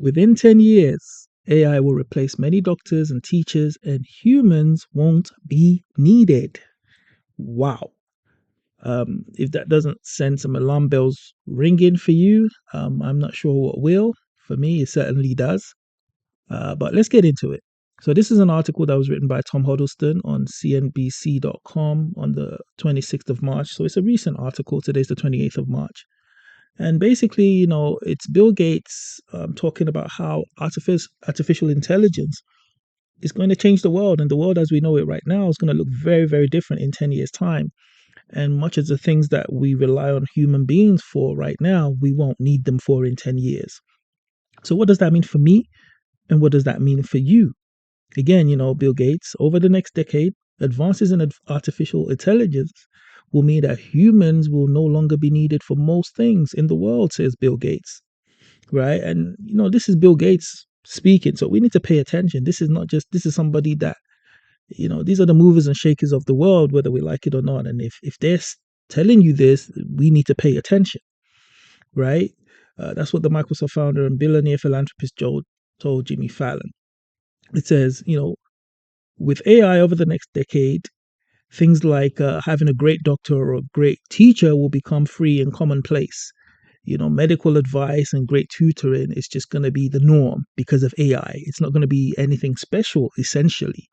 Within 10 years, AI will replace many doctors and teachers, and humans won't be needed. Wow. If that doesn't send some alarm bells ringing for you, I'm not sure what will. For me, it certainly does. But let's get into it. So, this is an article that was written by Tom Huddleston on cnbc.com on the 26th of March. So, it's a recent article. Today's the 28th of March. And basically, it's Bill Gates talking about how artificial intelligence is going to change the world. And the world as we know it right now is going to look very, very different in 10 years' time. And much of the things that we rely on human beings for right now, we won't need them for in 10 years. So what does that mean for me? And what does that mean for you? Again, Bill Gates, over the next decade, advances in artificial intelligence will mean that humans will no longer be needed for most things in the world, says Bill Gates. Right. And, this is Bill Gates speaking. So we need to pay attention. This is somebody that, these are the movers and shakers of the world, whether we like it or not. And if they're telling you this, we need to pay attention. Right. That's what the Microsoft founder and billionaire philanthropist Joe told Jimmy Fallon. It says, with AI over the next decade, things like having a great doctor or a great teacher will become free and commonplace. Medical advice and great tutoring is just going to be the norm because of AI. It's not going to be anything special, essentially.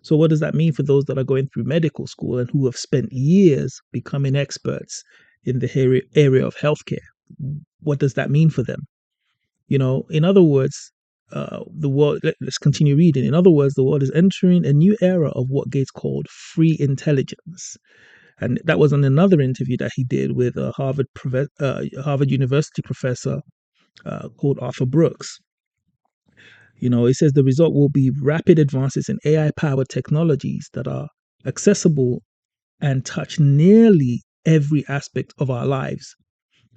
So what does that mean for those that are going through medical school and who have spent years becoming experts in the area of healthcare? What does that mean for them? In other words, the world, let's continue reading. In other words, the world is entering a new era of what Gates called free intelligence. And that was in another interview that he did with a Harvard University professor called Arthur Brooks. He says the result will be rapid advances in AI-powered technologies that are accessible and touch nearly every aspect of our lives.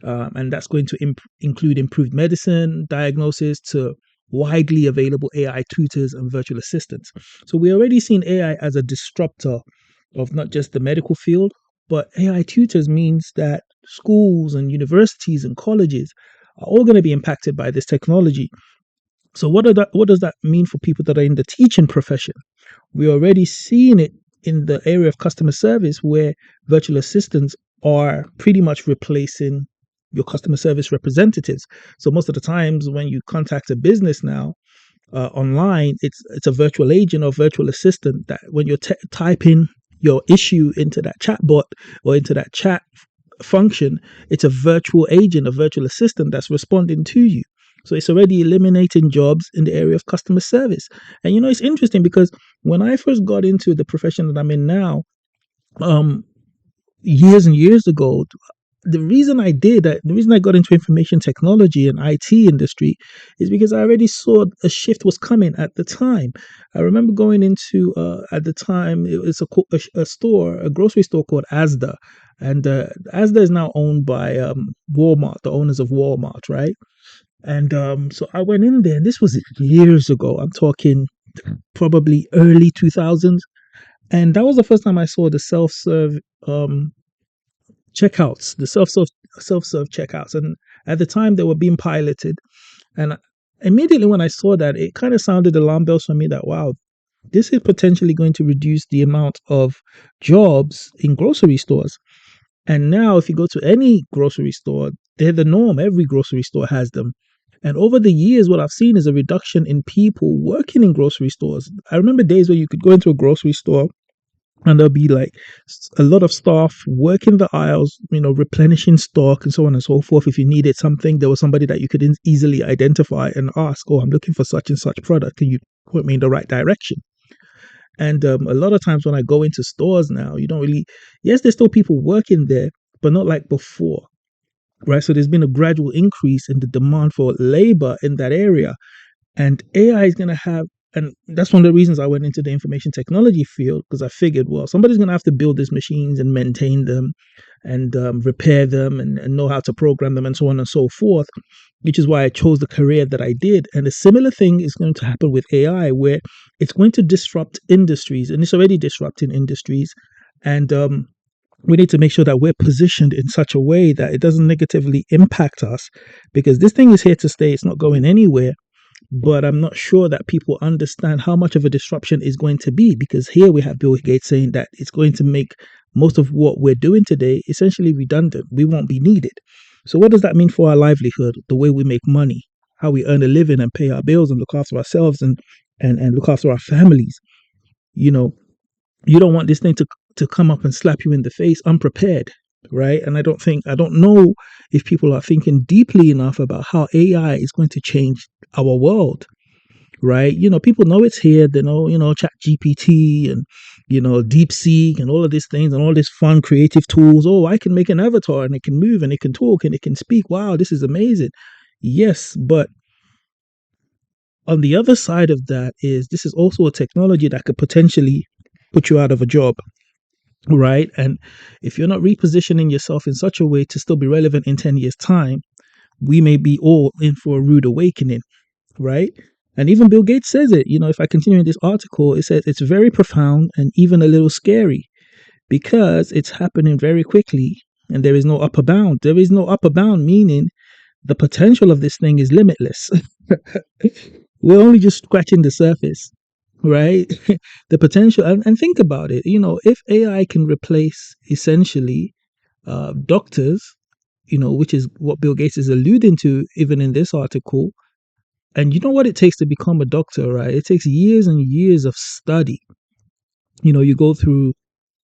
And that's going to include improved medicine, diagnosis, to widely available AI tutors and virtual assistants. So we're already seeing AI as a disruptor of not just the medical field, but AI tutors means that schools and universities and colleges are all going to be impacted by this technology. So what does that mean for people that are in the teaching profession? We're already seeing it in the area of customer service, where virtual assistants are pretty much replacing your customer service representatives. So most of the times when you contact a business now online, it's a virtual agent or virtual assistant that when you're typing your issue into that chatbot or into that chat function, it's a virtual agent, a virtual assistant that's responding to you. So it's already eliminating jobs in the area of customer service. And it's interesting because when I first got into the profession that I'm in now, years and years ago, the reason I got into information technology and IT industry is because I already saw a shift was coming at the time. I remember going into, at the time, it was a grocery store called Asda. And Asda is now owned by Walmart, the owners of Walmart, right? And so I went in there, and this was years ago. I'm talking probably early 2000s. And that was the first time I saw the self-serve checkouts, the self-serve checkouts. And at the time, they were being piloted. And immediately when I saw that, it kind of sounded alarm bells for me that, wow, this is potentially going to reduce the amount of jobs in grocery stores. And now if you go to any grocery store, they're the norm. Every grocery store has them. And over the years, what I've seen is a reduction in people working in grocery stores. I remember days where you could go into a grocery store and there'll be like a lot of staff working the aisles, replenishing stock and so on and so forth. If you needed something, there was somebody that you could easily identify and ask, oh, I'm looking for such and such product. Can you point me in the right direction? And a lot of times when I go into stores now, yes, there's still people working there, but not like before. Right. So there's been a gradual increase in the demand for labor in that area. And AI is going to have, and that's one of the reasons I went into the information technology field, because I figured, well, somebody's going to have to build these machines and maintain them and repair them and know how to program them and so on and so forth, which is why I chose the career that I did. And a similar thing is going to happen with AI, where it's going to disrupt industries, and it's already disrupting industries. And we need to make sure that we're positioned in such a way that it doesn't negatively impact us, because this thing is here to stay. It's not going anywhere. But I'm not sure that people understand how much of a disruption is going to be, because here we have Bill Gates saying that it's going to make most of what we're doing today essentially redundant. We won't be needed. So what does that mean for our livelihood, the way we make money, how we earn a living and pay our bills and look after ourselves and look after our families? You know, you don't want this thing to come up and slap you in the face unprepared, right? And I don't know if people are thinking deeply enough about how AI is going to change our world, right? People know it's here. They know, Chat GPT and, DeepSeek and all of these things and all these fun creative tools. Oh, I can make an avatar and it can move and it can talk and it can speak. Wow, this is amazing. Yes, but on the other side of that is this is also a technology that could potentially put you out of a job, right? And if you're not repositioning yourself in such a way to still be relevant in 10 years' time, we may be all in for a rude awakening, right? And even Bill Gates says it. If I continue in this article, it says it's very profound and even a little scary because it's happening very quickly and there is no upper bound. There is no upper bound, meaning the potential of this thing is limitless. We're only just scratching the surface, right? The potential, and think about it. If AI can replace essentially doctors, which is what Bill Gates is alluding to even in this article. And you know what it takes to become a doctor, right? It takes years and years of study. You go through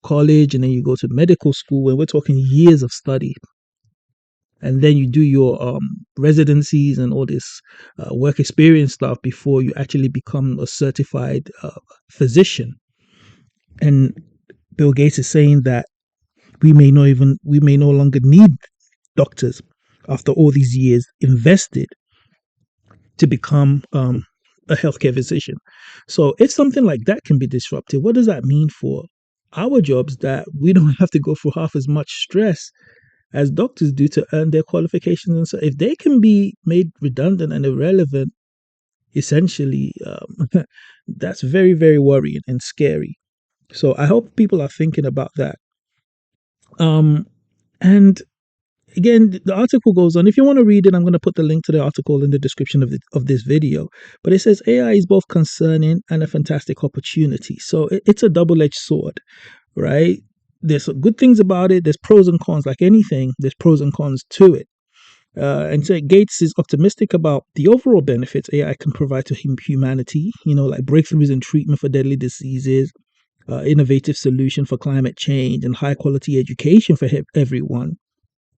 college and then you go to medical school, and we're talking years of study. And then you do your residencies and all this work experience stuff before you actually become a certified physician. And Bill Gates is saying that we may no longer need doctors after all these years invested to become a healthcare physician. So if something like that can be disrupted, what does that mean for our jobs, that we don't have to go through half as much stress as doctors do to earn their qualifications? And so if they can be made redundant and irrelevant, essentially, that's very, very worrying and scary. So I hope people are thinking about that. And again, the article goes on. If you want to read it, I'm going to put the link to the article in the description of this video. But it says AI is both concerning and a fantastic opportunity. So it's a double-edged sword, right? There's good things about it. There's pros and cons. Like anything, there's pros and cons to it. And so Gates is optimistic about the overall benefits AI can provide to humanity, like breakthroughs in treatment for deadly diseases, innovative solution for climate change, and high quality education for everyone.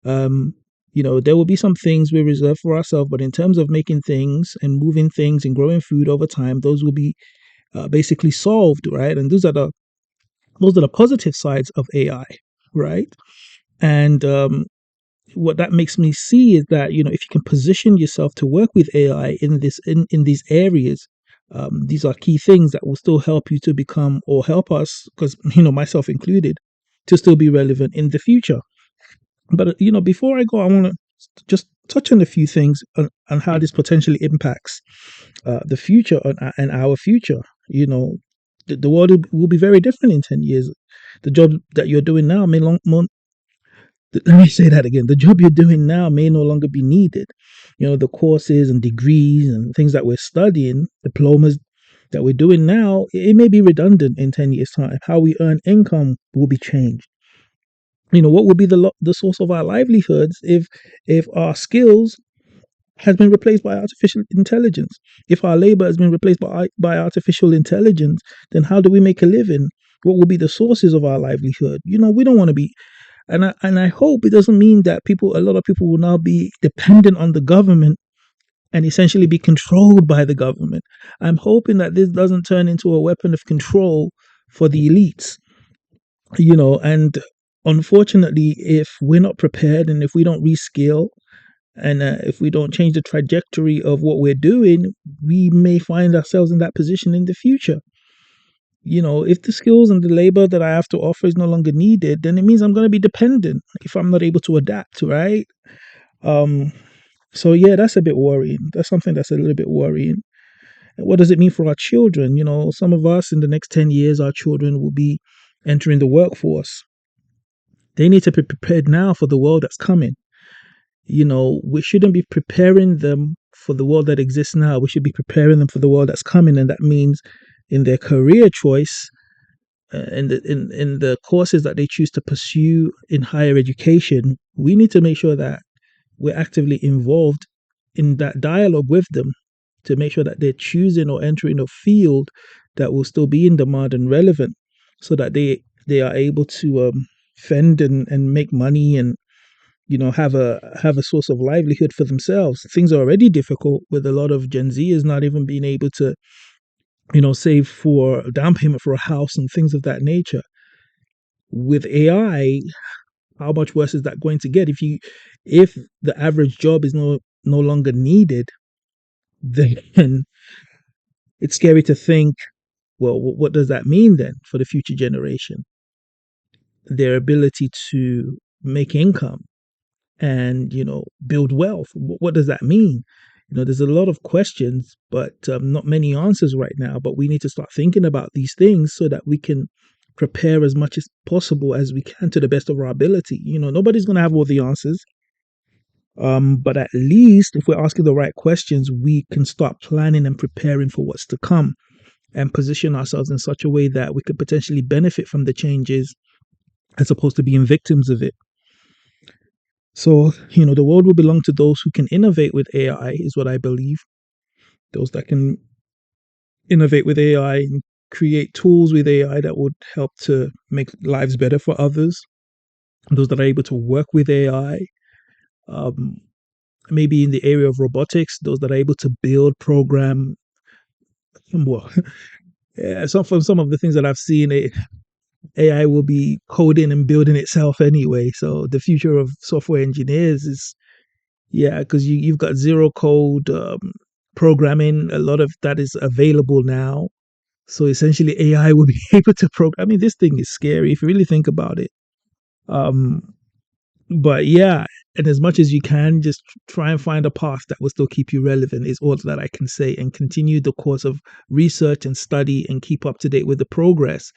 Um, there will be some things we reserve for ourselves, but in terms of making things and moving things and growing food over time, those will be basically solved, right? And those are the positive sides of AI, right? And what that makes me see is that if you can position yourself to work with AI in these areas, these are key things that will still help you to become, or help us, because myself included, to still be relevant in the future. But before I go, I want to just touch on a few things on how this potentially impacts the future and our future. The world will be very different in 10 years. The job that you're doing now let me say that again. The job you're doing now may no longer be needed. The courses and degrees and things that we're studying, diplomas that we're doing now, it may be redundant in 10 years' time. How we earn income will be changed. What will be the source of our livelihoods if our skills has been replaced by artificial intelligence? If our labor has been replaced by artificial intelligence, then how do we make a living? What will be the sources of our livelihood? We don't want to be, and I hope it doesn't mean that a lot of people will now be dependent on the government and essentially be controlled by the government. I'm hoping that this doesn't turn into a weapon of control for the elites. And unfortunately, if we're not prepared and if we don't reskill and if we don't change the trajectory of what we're doing, we may find ourselves in that position in the future. If the skills and the labor that I have to offer is no longer needed, then it means I'm going to be dependent if I'm not able to adapt, right? So yeah, that's a bit worrying. That's something that's a little bit worrying. What does it mean for our children? Some of us in the next 10 years, our children will be entering the workforce. They need to be prepared now for the world that's coming. We shouldn't be preparing them for the world that exists now, we should be preparing them for the world that's coming, and that means in their career choice, in the courses that they choose to pursue in higher education, we need to make sure that we're actively involved in that dialogue with them to make sure that they're choosing or entering a field that will still be in demand and relevant, so that they are able to fend and make money, and have a source of livelihood for themselves. Things are already difficult with a lot of Gen Zers not even being able to save for a down payment for a house and things of that nature. With AI, how much worse is that going to get? If the average job is no longer needed, then it's scary to think, well, what does that mean then for the future generation? Their ability to make income and build wealth. What does that mean? There's a lot of questions, but not many answers right now. But we need to start thinking about these things so that we can prepare as much as possible as we can to the best of our ability. Nobody's going to have all the answers. But at least if we're asking the right questions, we can start planning and preparing for what's to come and position ourselves in such a way that we could potentially benefit from the changes as opposed to being victims of it. So, the world will belong to those who can innovate with AI, is what I believe. Those that can innovate with AI and create tools with AI that would help to make lives better for others. Those that are able to work with AI, um, maybe in the area of robotics, those that are able to build, program. Well, yeah, from some of the things that I've seen, AI will be coding and building itself anyway. So the future of software engineers is, yeah, because you've got zero code programming. A lot of that is available now. So essentially, AI will be able to program. I mean, this thing is scary if you really think about it. Um, but yeah, and as much as you can, just try and find a path that will still keep you relevant, is all that I can say, and continue the course of research and study and keep up to date with the progress,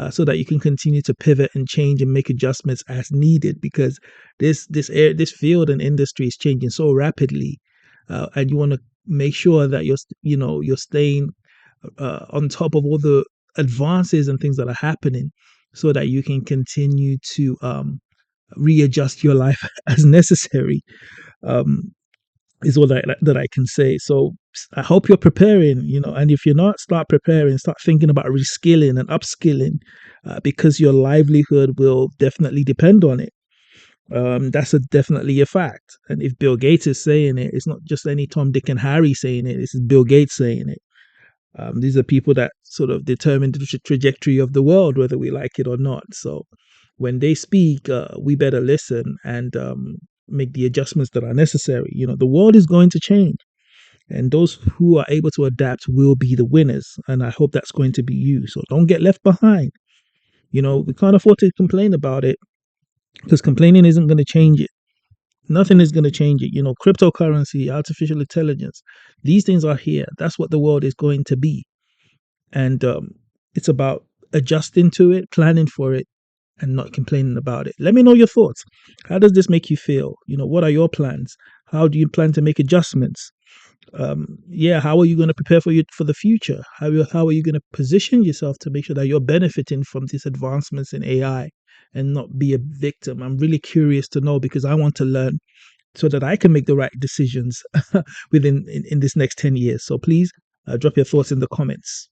so that you can continue to pivot and change and make adjustments as needed, because this field and industry is changing so rapidly, and you want to make sure that you're staying on top of all the advances and things that are happening, so that you can continue to readjust your life as necessary, um, is all that I can say. So I hope you're preparing, and if you're not, start preparing, start thinking about reskilling and upskilling, because your livelihood will definitely depend on it. That's definitely a fact. And if Bill Gates is saying it, it's not just any Tom, Dick, and Harry saying it. This is Bill Gates saying it. These are people that sort of determine the trajectory of the world, whether we like it or not. So when they speak, we better listen and make the adjustments that are necessary. The world is going to change, and those who are able to adapt will be the winners. And I hope that's going to be you. So don't get left behind. We can't afford to complain about it, because complaining isn't going to change it. Nothing is going to change it. Cryptocurrency, artificial intelligence, these things are here. That's what the world is going to be. And it's about adjusting to it, planning for it, and not complaining about it. Let me know your thoughts. How does this make you feel? What are your plans? How do you plan to make adjustments? Yeah, how are you going to prepare for the future? How are you going to position yourself to make sure that you're benefiting from these advancements in AI and not be a victim? I'm really curious to know, because I want to learn so that I can make the right decisions in this next 10 years. So please drop your thoughts in the comments.